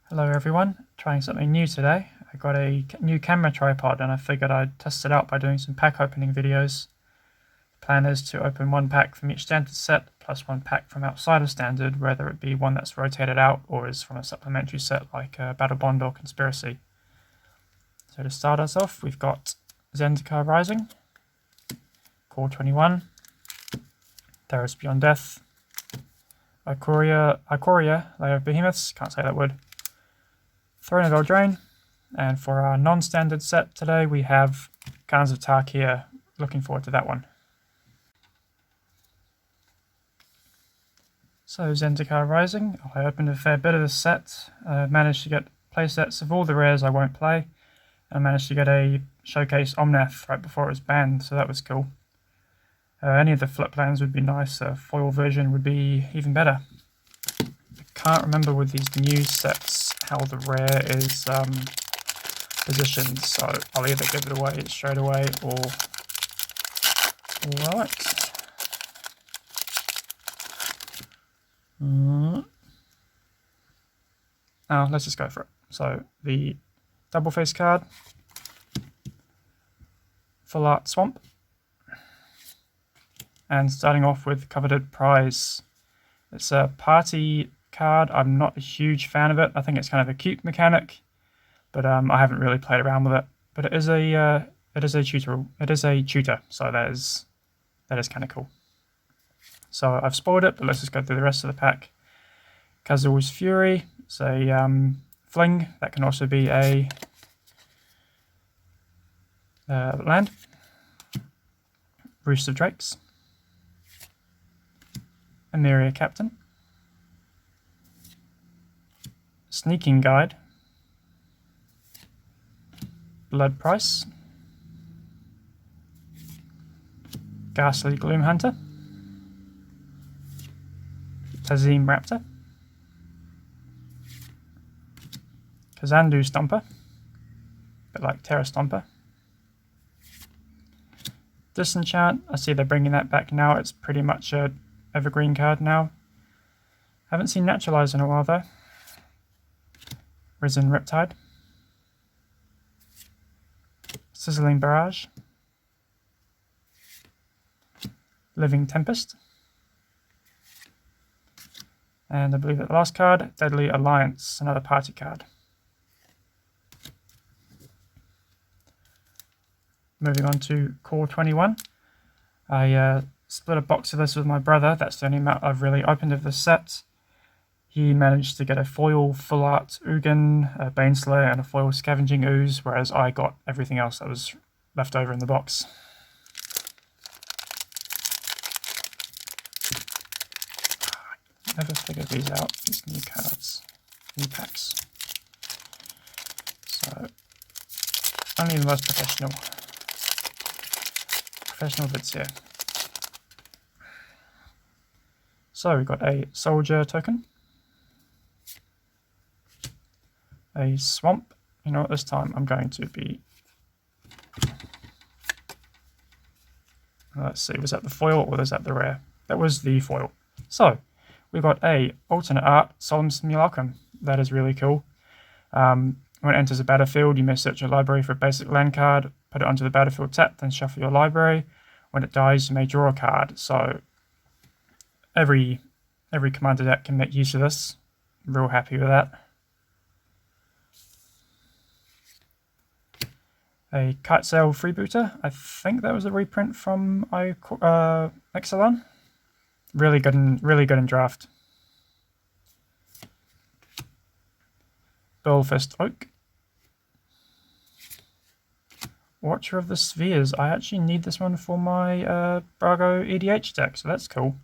Hello everyone, trying something new today. I got a new camera tripod and I figured I'd test it out by doing some pack opening videos. The plan is to open one pack from each standard set plus one pack from outside of standard, whether it be one that's rotated out or is from a supplementary set like Battle Bond or Conspiracy. So to start us off, we've got Zendikar Rising, Core 21, Theros Beyond Death, Ikoria, Lair of Behemoths, can't say that word, Throne of Eldraine, and for our non-standard set today we have Khans of Tarkir. Looking forward to that one. So Zendikar Rising, I opened a fair bit of the set, managed to get playsets of all the rares I won't play, and I managed to get a Showcase Omnath right before it was banned, so that was cool. Any of the flip lands would be nice, a foil version would be even better. I can't remember with these new sets how the rare is positioned, so I'll either give it away straight away or... Alright. Now let's just go for it. So the double face card, Full Art Swamp, and starting off with Coveted Prize. It's a party card. I'm not a huge fan of it. I think it's kind of a cute mechanic, but I haven't really played around with it. But it is a tutor. It is a tutor, so that is kind of cool. So I've spoiled it, but let's just go through the rest of the pack. Kazul's Fury. It's a fling that can also be a land. Roost of Drakes. Emeria Captain. Sneaking Guide. Blood Price. Ghastly Gloom Hunter. Tazim Raptor. Kazandu Stomper, a bit like Terra Stomper. Disenchant, I see they're bringing that back now. It's pretty much a evergreen card now. Haven't seen Naturalize in a while though. Risen Riptide. Sizzling Barrage. Living Tempest. And I believe that the last card, Deadly Alliance, another party card. Moving on to Core 21. I split a box of this with my brother. That's the only amount I've really opened of this set. He managed to get a foil Full Art Ugin, a Baneslayer, and a foil Scavenging Ooze, whereas I got everything else that was left over in the box. Never figured these out, these new cards, new packs. So, only the most professional bits here. So we've got a Soldier token, a Swamp. You know what, this time I'm going to be... Let's see, was that the foil or was that the rare? That was the foil. So, we've got a alternate art Solemn Simulacrum. That is really cool. When it enters a battlefield, you may search your library for a basic land card, put it onto the battlefield tapped, then shuffle your library. When it dies, you may draw a card. So every commander deck can make use of this. I'm real happy with that. A Kitesail Freebooter. I think that was a reprint from Exelon. Really good in draft. Burlfist Oak. Watcher of the Spheres. I actually need this one for my Brago EDH deck, so that's cool.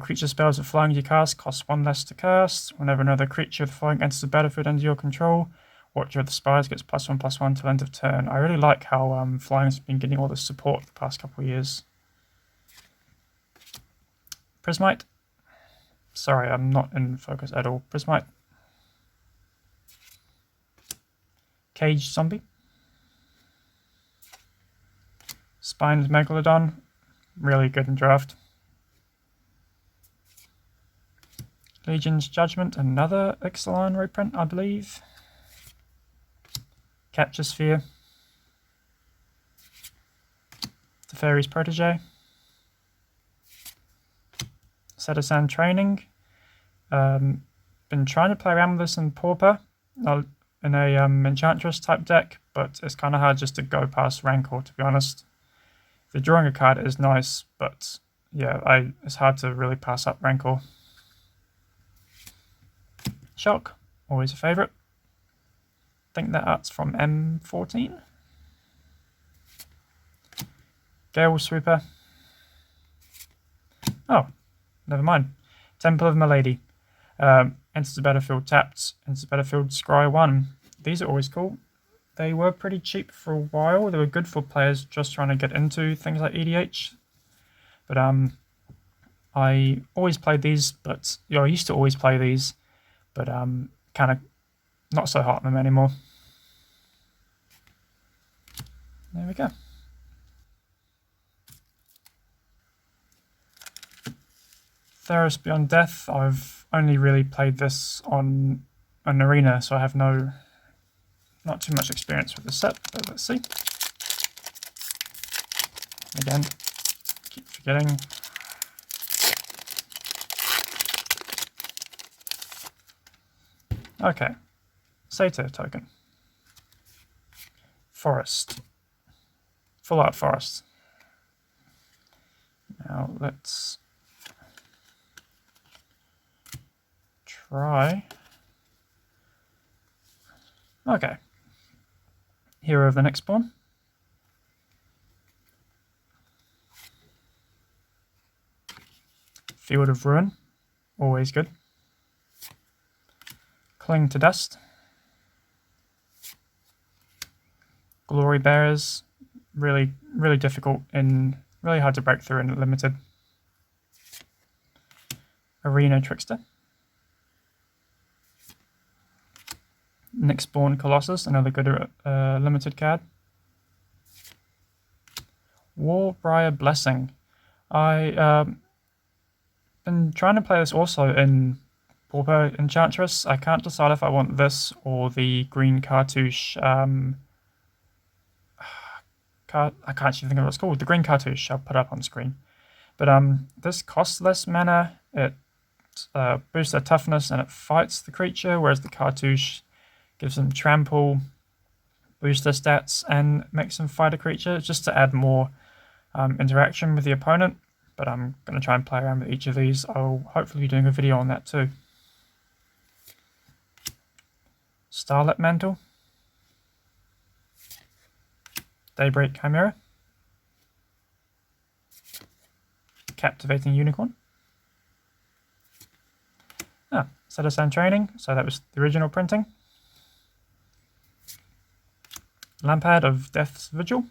Creature spells that flying you cast cost 1 less to cast. Whenever another creature with flying enters the battlefield under your control, Watcher of the Spires gets +1/+1 till end of turn. I really like how flying's been getting all this support the past couple of years. Prismite. Sorry, I'm not in focus at all. Prismite. Caged Zombie. Spined Megalodon. Really good in draft. Legion's Judgment, another Ixalan reprint, I believe. Capture Sphere. Teferi's Protege. Sedasan Training. Been trying to play around with this in Pauper, in a Enchantress type deck, but it's kind of hard just to go past Rancor, to be honest. If you're drawing a card, it is nice, but yeah, it's hard to really pass up Rancor. Shock, always a favourite. I think that art's from M14. Gale Sweeper. Oh, never mind. Temple of Milady. Enters the battlefield tapped, enters the battlefield scry 1. These are always cool. They were pretty cheap for a while. They were good for players just trying to get into things like EDH. But I always played these, but I used to always play these, but kind of not so hot on them anymore. There we go. Theros Beyond Death, I've only really played this on an arena, so I have not too much experience with the set, but let's see. Again, keep forgetting. Okay, Satyr token. Forest. Full art forest. Now let's try. Okay. Hero of the Next Spawn. Field of Ruin. Always good. Cling to Dust. Glory Bearers. Really difficult and really hard to break through in limited. Arena Trickster. Next Spawn Colossus, another good limited card. Warbriar Blessing. I been trying to play this also in Pauper Enchantress. I can't decide if I want this or the green cartouche. I can't actually think of what it's called. The green cartouche I'll put up on screen. But this costs less mana. It boosts their toughness and it fights the creature, whereas the cartouche gives them trample, boosts their stats, and makes them fight a creature just to add more interaction with the opponent. But I'm going to try and play around with each of these. I'll hopefully be doing a video on that too. Starlit Mantle. Daybreak Chimera. Captivating Unicorn. Sedasan Training, so that was the original printing. Lampad of Death's Vigil.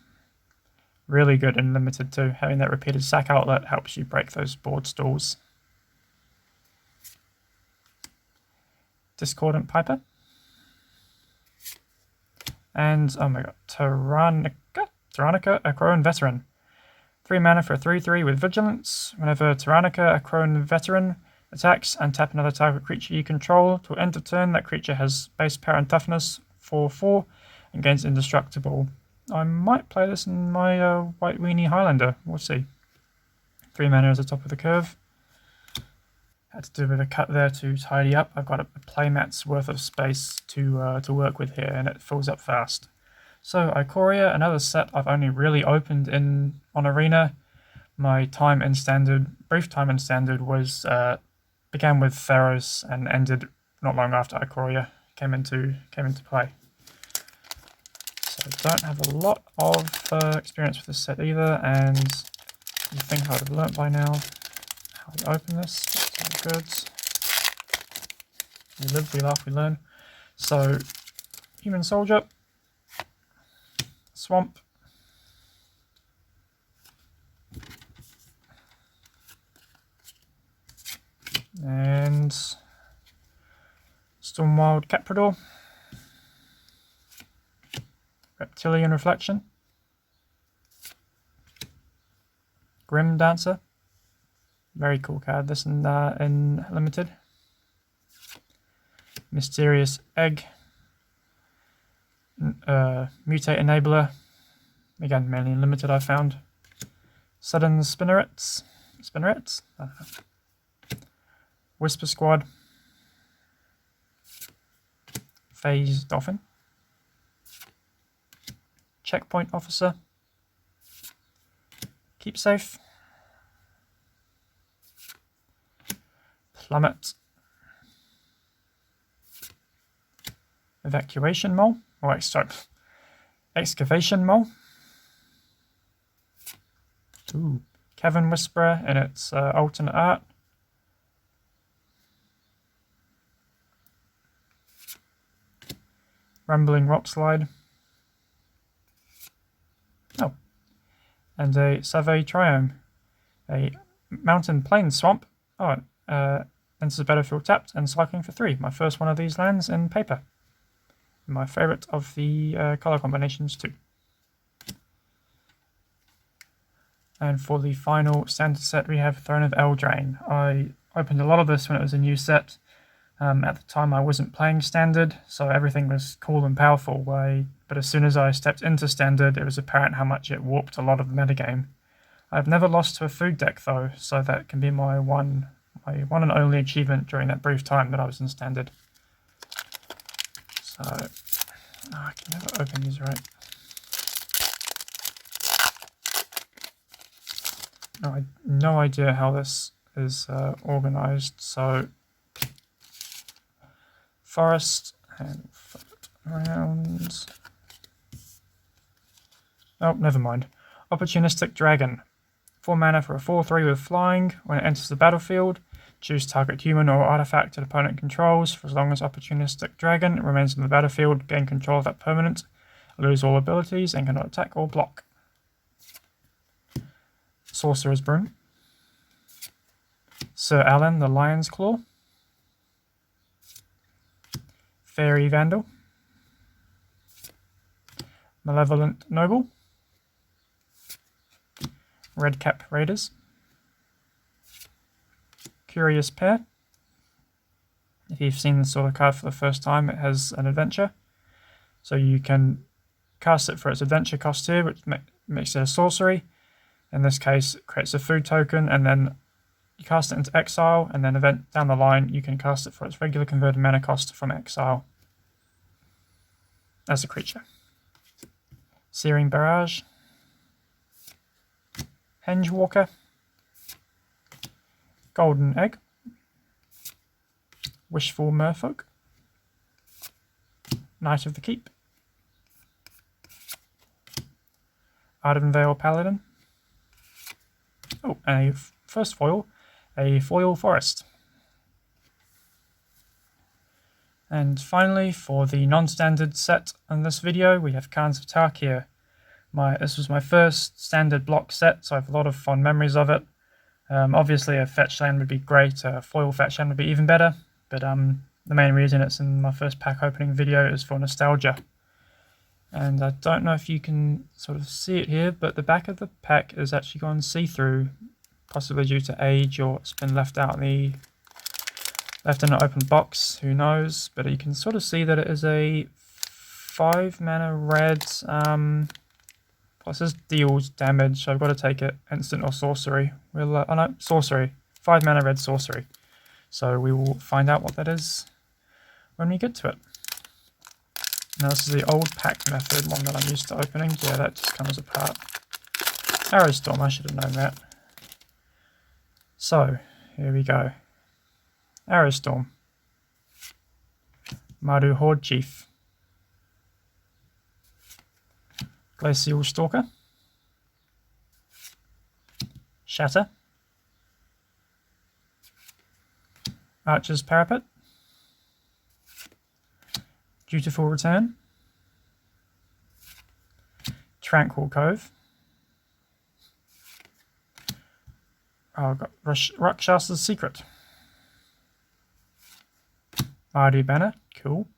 Really good and limited too. Having that repeated sack outlet helps you break those board stalls. Discordant Piper. And, oh my god, Tyrannica, a Crone Veteran. 3 mana for a 3/3 with Vigilance. Whenever Tyrannica, a Crone Veteran, attacks and tap another target creature you control, till end of turn that creature has base power and toughness 4/4 and gains indestructible. I might play this in my White Weenie Highlander, we'll see. 3 mana is the top of the curve. Had to do a bit of a cut there to tidy up. I've got a playmat's worth of space to work with here, and it fills up fast. So Ikoria, another set I've only really opened on Arena. My time in Standard, brief time in Standard, was began with Theros and ended not long after Ikoria came into play. So don't have a lot of experience with this set either, and you think I would have learnt by now how we open this. That's all good. We live, we laugh, we learn. So, Human Soldier, Swamp, and Stormwild Caprador, Reptilian Reflection, Grim Dancer, very cool card, this in limited. Mysterious Egg, Mutate Enabler, again mainly in limited I found, Sudden Spinnerets, I don't know. Whisper Squad, Phase Dolphin, Checkpoint Officer, Keep Safe, Plummet, Evacuation Mole, or Excavation Mole, Cavern Whisperer in its alternate art, Rumbling Rock Slide, and a Save Triome, a Mountain Plain Swamp. Enters the battlefield tapped and cycling for 3. My first one of these lands in paper. My favourite of the colour combinations too. And for the final standard set we have Throne of Eldraine. I opened a lot of this when it was a new set. At the time I wasn't playing standard, so everything was cool and powerful. But as soon as I stepped into standard, it was apparent how much it warped a lot of the metagame. I've never lost to a food deck though, so that can be my one and only achievement during that brief time that I was in standard. So, I can never open these right. No idea how this is organized. So, forest and flip it around. Oh, never mind. Opportunistic Dragon. 4 mana for a 4/3 with flying. When it enters the battlefield, choose target human or artifact that opponent controls. For as long as Opportunistic Dragon remains on the battlefield, gain control of that permanent, lose all abilities, and cannot attack or block. Sorcerer's Broom. Sir Alan the Lion's Claw. Fairy Vandal. Malevolent Noble. Redcap Raiders. Curious Pair. If you've seen this sort of card for the first time, it has an adventure. So you can cast it for its adventure cost here, which makes it a sorcery. In this case, it creates a food token, and then you cast it into exile, and then down the line you can cast it for its regular converted mana cost from exile as a creature. Searing Barrage. Hengewalker. Golden Egg. Wishful Merfolk. Knight of the Keep. Ardenvale Paladin. Oh, and a first foil, a foil Forest. And finally, for the non-standard set in this video, we have Khans of Tarkir. This was my first standard block set, so I have a lot of fond memories of it. Obviously a fetch land would be great, a foil fetch land would be even better, but the main reason it's in my first pack opening video is for nostalgia. And I don't know if you can sort of see it here, but the back of the pack is actually gone see-through, possibly due to age, or it's been left in an open box, who knows, but you can sort of see that it is a 5 mana red, plus this deals damage, so I've got to take it instant or sorcery. Sorcery. 5 mana red sorcery. So we will find out what that is when we get to it. Now this is the old pack method, one that I'm used to opening. Yeah, that just comes apart. Arrowstorm, I should have known that. So, here we go. Arrowstorm. Mardu Horde Chief. Glacial Stalker. Shatter. Archer's Parapet. Dutiful Return. Tranquil Cove. Oh, I've got Rakshas's Secret. Mardu Banner, cool.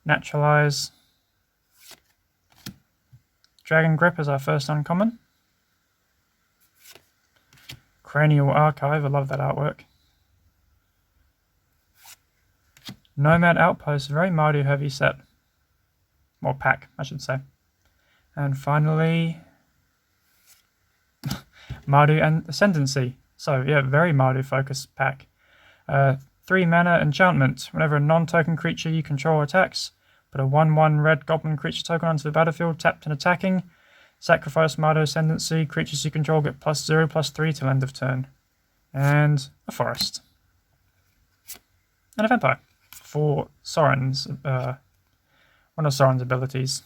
Naturalize. Dragon Grip is our first uncommon. Cranial Archive, I love that artwork. Nomad Outpost, very Mardu heavy set. Or pack, I should say. And finally, Mardu and Ascendancy. So yeah, very Mardu focused pack. 3 mana enchantment. Whenever a non-token creature you control attacks, put a 1/1 red goblin creature token onto the battlefield, tapped and attacking. Sacrifice Mardu Ascendancy. Creatures you control get +0/+3 till end of turn. And a forest. And a vampire for Sorin's, one of Sorin's abilities.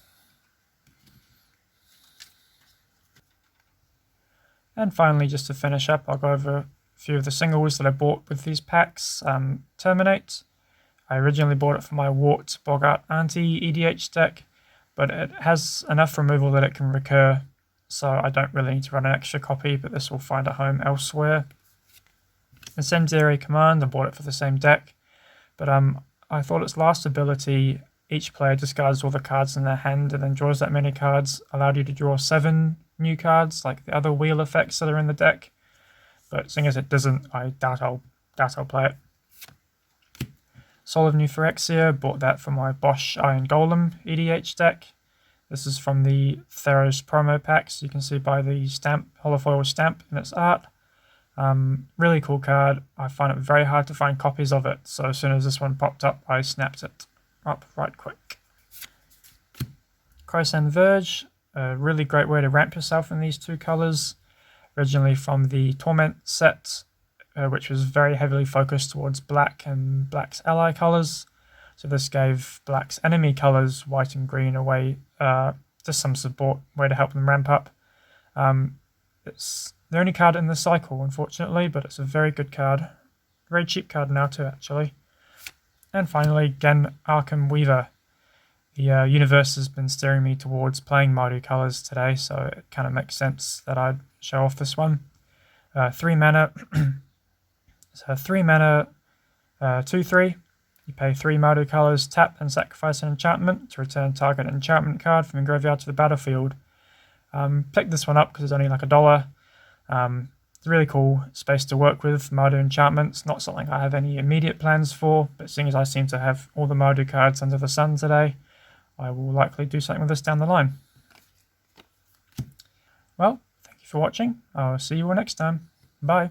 And finally, just to finish up, I'll go over a few of the singles that I bought with these packs. Terminate. I originally bought it for my Wart Boggart anti-EDH deck, but it has enough removal that it can recur, so I don't really need to run an extra copy, but this will find a home elsewhere. Incendiary Command, I bought it for the same deck, but I thought its last ability, each player discards all the cards in their hand and then draws that many cards, allowed you to draw 7 new cards, like the other wheel effects that are in the deck. But seeing as it doesn't, I doubt I'll play it. Soul of New Phyrexia, bought that for my Bosch Iron Golem EDH deck. This is from the Theros promo packs. You can see by the stamp, holofoil stamp in its art. Really cool card. I find it very hard to find copies of it, so as soon as this one popped up, I snapped it up right quick. Krosan Verge, a really great way to ramp yourself in these 2 colours. Originally from the Torment set, which was very heavily focused towards black and black's ally colours. So this gave black's enemy colours, white and green, away, just some support, way to help them ramp up. It's the only card in the cycle, unfortunately, but it's a very good card. Very cheap card now too, actually. And finally, Gen Arkham Weaver. The universe has been steering me towards playing Mardu colours today, so it kind of makes sense that I'd show off this one. 3 mana. So 3 mana, 2/3. You pay 3 Mardu colours, tap and sacrifice an enchantment to return target enchantment card from your graveyard to the battlefield. Picked this one up because it's only like $1. It's a really cool space to work with. Mardu enchantments, not something I have any immediate plans for, but seeing as I seem to have all the Mardu cards under the sun today, I will likely do something with this down the line. Well, thank you for watching. I'll see you all next time. Bye.